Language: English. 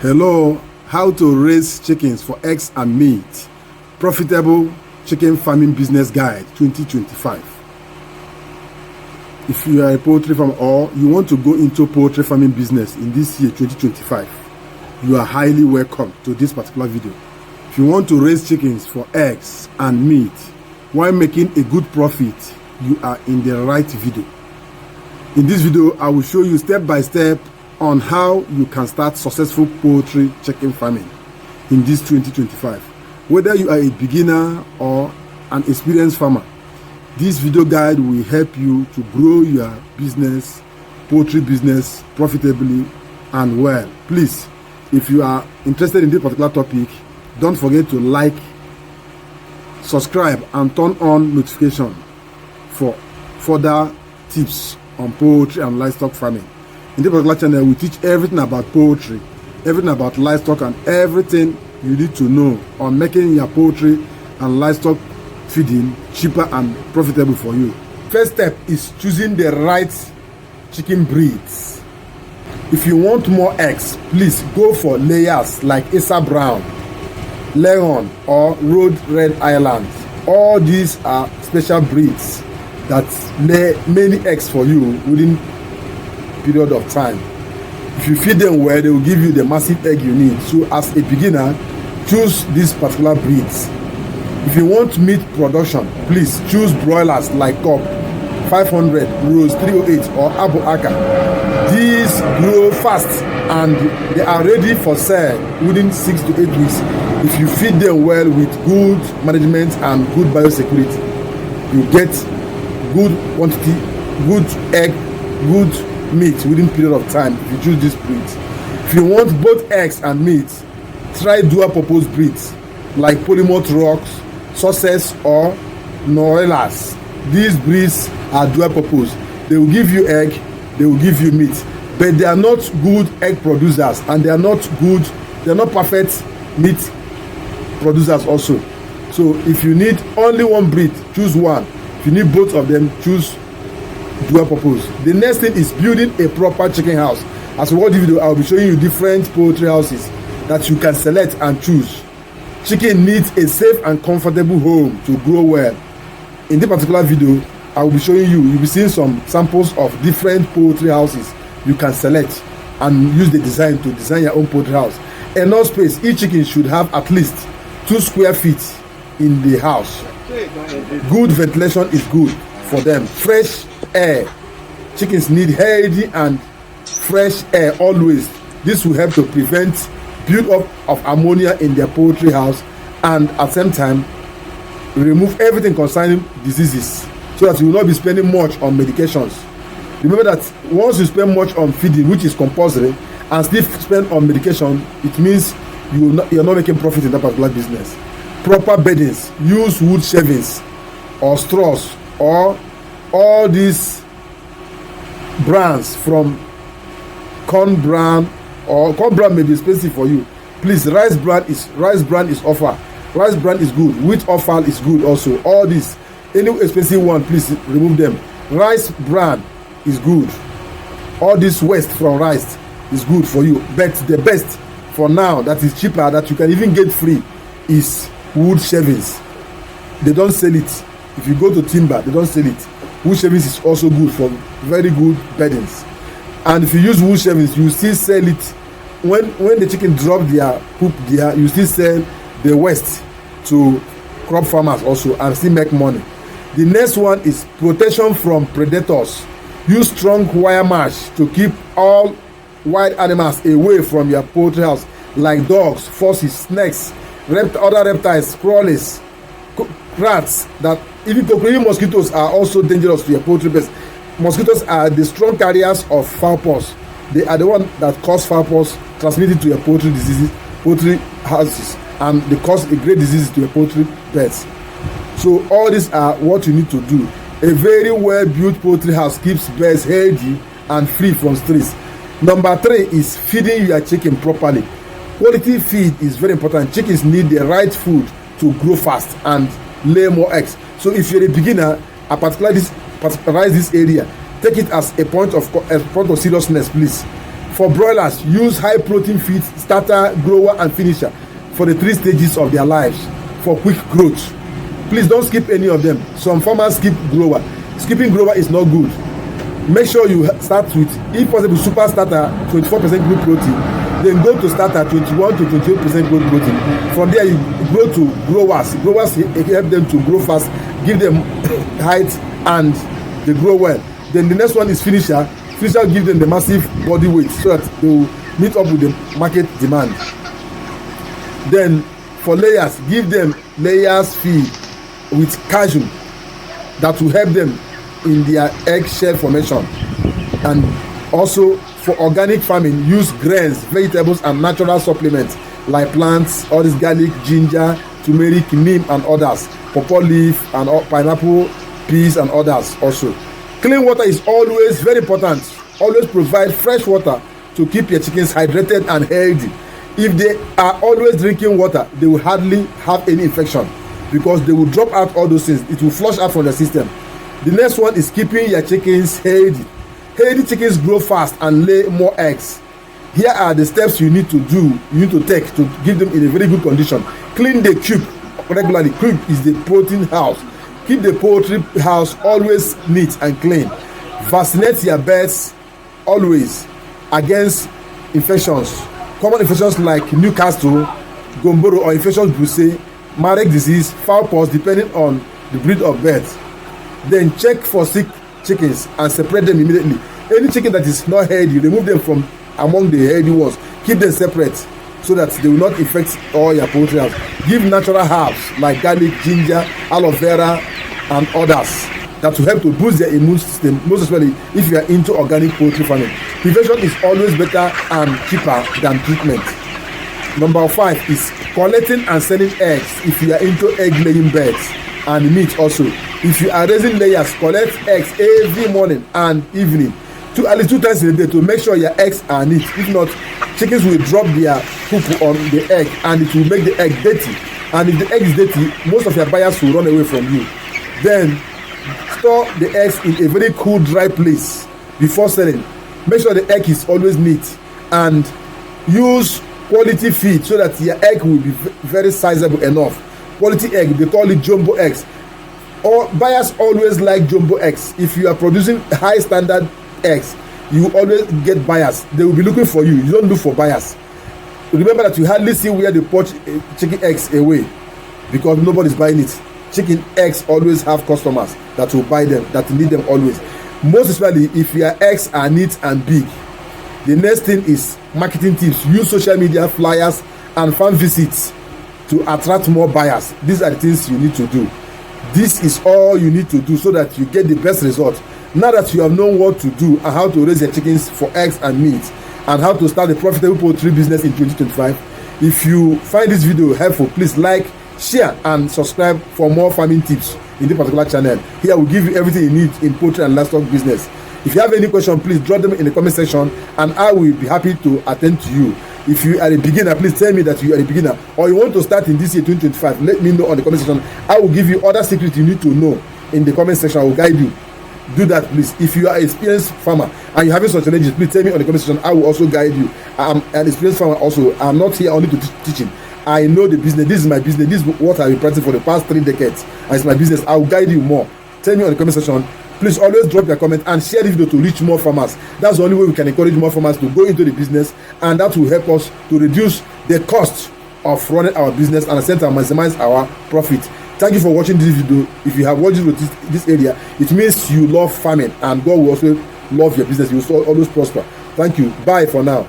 Hello, how to raise chickens for eggs and meat. Profitable chicken farming business guide 2025. If you are a poultry farmer or you want to go into poultry farming business in this year 2025, you are highly welcome to this particular video. If you want to raise chickens for eggs and meat while making a good profit, you are in the right video. In this video, I will show you step by step on how you can start successful poultry chicken farming in this 2025. Whether you are a beginner or an experienced farmer, this video guide will help you to grow your business, poultry business, profitably and well. Please, if you are interested in this particular topic, don't forget to like, subscribe and turn on notification for further tips on poultry and livestock farming. In this particular channel, we teach everything about poultry, everything about livestock, and everything you need to know on making your poultry and livestock feeding cheaper and profitable for you. First step is choosing the right chicken breeds. If you want more eggs, please go for layers like Asa Brown, Leon, or Road Red Island. All these are special breeds that lay many eggs for you within period of time. If you feed them well, they will give you the massive egg you need. So as a beginner, choose these particular breeds. If you want meat production, please choose broilers like Cobb 500, Rose 308 or Abu Aka. These grow fast and they are ready for sale within 6 to 8 weeks if you feed them well with good management and good biosecurity. You get good quantity, good egg, good meat within period of time if you choose this breed. If you want both eggs and meat, try dual purpose breeds like Polymorph Rocks, Success or Norelas. These breeds are dual purpose. They will give you egg, they will give you meat, but they are not good egg producers and they are not perfect meat producers also. So if you need only one breed, choose one. If you need both of them, choose dual purpose. The next thing is building a proper chicken house. As we watch the video, I will be showing you different poultry houses that you can select and choose. Chicken needs a safe and comfortable home to grow well. In this particular video, I will be showing you'll be seeing some samples of different poultry houses you can select and use the design to design your own poultry house. Enough space. Each chicken should have at least 2 square feet in the house. Good ventilation is good for them. Fresh air. Chickens need healthy and fresh air always. This will help to prevent build-up of ammonia in their poultry house and at the same time remove everything concerning diseases so that you will not be spending much on medications. Remember that once you spend much on feeding, which is compulsory, and still spend on medication, it means you're not making profit in that particular business. Proper beddings. Use wood shavings or straws or all these brands from corn bran, or corn bran may be expensive for you. Please, rice bran is offer. Rice bran is good. Wheat offal is good also. All these, any expensive one, please remove them. Rice bran is good. All this waste from rice is good for you. But the best for now that is cheaper, that you can even get free, is wood shavings. They don't sell it. If you go to timber, they don't sell it. Wood shavings is also good for very good beddings. And if you use wood shavings, you still sell it when the chicken drop their poop there, you still sell the waste to crop farmers also and still make money. The next one is protection from predators. Use strong wire mesh to keep all wild animals away from your poultry house, like dogs, foxes, snakes, other reptiles, crawlers, rats. That even mosquitoes are also dangerous to your poultry base. Mosquitoes are the strong carriers of fowl pox. They are the one that cause fowl pox, transmitted to your poultry diseases, poultry houses, and they cause a great disease to your poultry beds. So all these are what you need to do. A very well built poultry house keeps birds healthy and free from stress. Number 3 is feeding your chicken properly. Quality feed is very important. Chickens need the right food to grow fast and lay more eggs. So if you're a beginner, particularize this area. Take it as a point of seriousness, please. For broilers, use high protein feed starter, grower and finisher for the 3 stages of their lives for quick growth. Please don't skip any of them. Some farmers skip grower. Skipping grower is not good. Make sure you start with, if possible, super starter 24% growth protein, then go to starter 21 to 28% growth protein. From there you grow to growers. Growers help them to grow fast, give them height and they grow well. Then the next one is finisher. Finisher give them the massive body weight so that they will meet up with the market demand. Then for layers, give them layers feed with calcium that will help them in their egg shell formation. And also for organic farming, use grains, vegetables and natural supplements like plants, all this garlic, ginger, turmeric, neem and others, pawpaw leaf and pineapple, peas and others also. Clean water is always very important. Always provide fresh water to keep your chickens hydrated and healthy. If they are always drinking water, they will hardly have any infection because they will drop out all those things. It will flush out from the system. The next one is keeping your chickens healthy. Healthy chickens grow fast and lay more eggs. Here are the steps you need to do, you need to take to give them in a very good condition. Clean the coop regularly. Coop is the protein house. Keep the poultry house always neat and clean. Vaccinate your birds always against infections. Common infections like Newcastle, Gomboro or infectious brucei, Marek disease, fowl pox depending on the breed of birds. Then check for sick chickens and separate them immediately. Any chicken that is not healthy, remove them from among the healthy ones. Keep them separate so that they will not infect all your poultry house. Give natural herbs like garlic, ginger, aloe vera and others that will help to boost their immune system, most especially if you are into organic poultry farming. Prevention is always better and cheaper than treatment. Number 5 is collecting and selling eggs if you are into egg laying birds and meat also. If you are raising layers, collect eggs every morning and evening, at least 2 times in a day to make sure your eggs are neat. If not, chickens will drop their poop on the egg and it will make the egg dirty. And if the egg is dirty, most of your buyers will run away from you. Then store the eggs in a very cool, dry place before selling. Make sure the egg is always neat and use quality feed so that your egg will be very sizable enough. Quality egg, they call it jumbo eggs. Or buyers always like jumbo eggs. If you are producing high standard eggs, you always get buyers. They will be looking for you. You don't look for buyers. Remember that you hardly see where they poach chicken eggs away because nobody's buying it. Chicken eggs always have customers that will buy them, that need them always. Most especially if your eggs are neat and big. The next thing is marketing tips. Use social media, flyers and farm visits to attract more buyers. These are the things you need to do. This is all you need to do so that you get the best result. Now that you have known what to do and how to raise your chickens for eggs and meat and how to start a profitable poultry business in 2025, if you find this video helpful, please like, share and subscribe for more farming tips in this particular channel. Here we'll give you everything you need in poultry and livestock business. If you have any question, please drop them in the comment section and I will be happy to attend to you. If you are a beginner, please tell me that you are a beginner or you want to start in this year 2025. Let me know on the comment section. I will give you other secrets you need to know in the comment section. I will guide you. Do that, please. If you are an experienced farmer and you're having such challenges, please tell me on the comment section. I will also guide you. I'm an experienced farmer also. I'm not here only to teaching. I know the business. This is my business. This is what I've been practicing for the past 3 decades. And it's my business. I will guide you more. Tell me on the comment section. Please always drop your comment and share this video to reach more farmers. That's the only way we can encourage more farmers to go into the business, and that will help us to reduce the cost of running our business and at the same time maximize our profit. Thank you for watching this video. If you have watched this area, it means you love farming and God will also love your business. You will always prosper. Thank you. Bye for now.